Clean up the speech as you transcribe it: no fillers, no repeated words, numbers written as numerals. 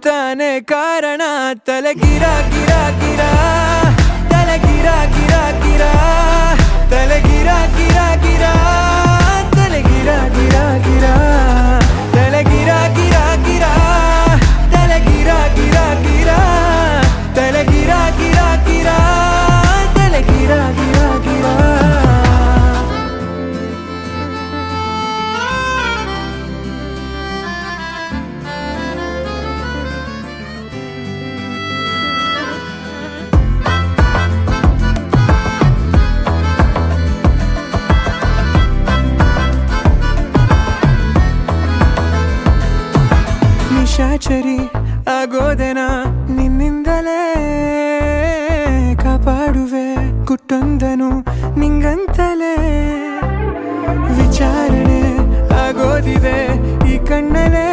ತಾನೇ ಕಾರಣ ತಲೆ ಗಿರ ಗಿರ ಗಿರ ತಲೆ ಗಿರ ಗಿರ ಗಿರ ತಲೆ ಗಿರ ಗಿರ ಗಿರ ತಲೆ ಗಿರ ಗಿರ ಗಿರ ತಲೆ ಗಿರ ಗಿರ ಗಿರ ತಲೆ ಗಿರ ಗಿರ ಗಿರ ತಲೆ ಗಿರ ಗಿರ ಗಿರ ತಲೆ ಗಿರ ಗಿರ ಗಿರ ನಿಶಾಚರಿ ಆಗೋದೆನ ನಿನ್ನಿಂದಲೇ ಕಾಪಾಡುವೆ ಗುಟ್ಟೊಂದನು ನಿಂಗಂತಲೇ ವಿಚಾರಣೆ ಆಗೋದಿದೆ ಈ ಕಣ್ಣಲೇ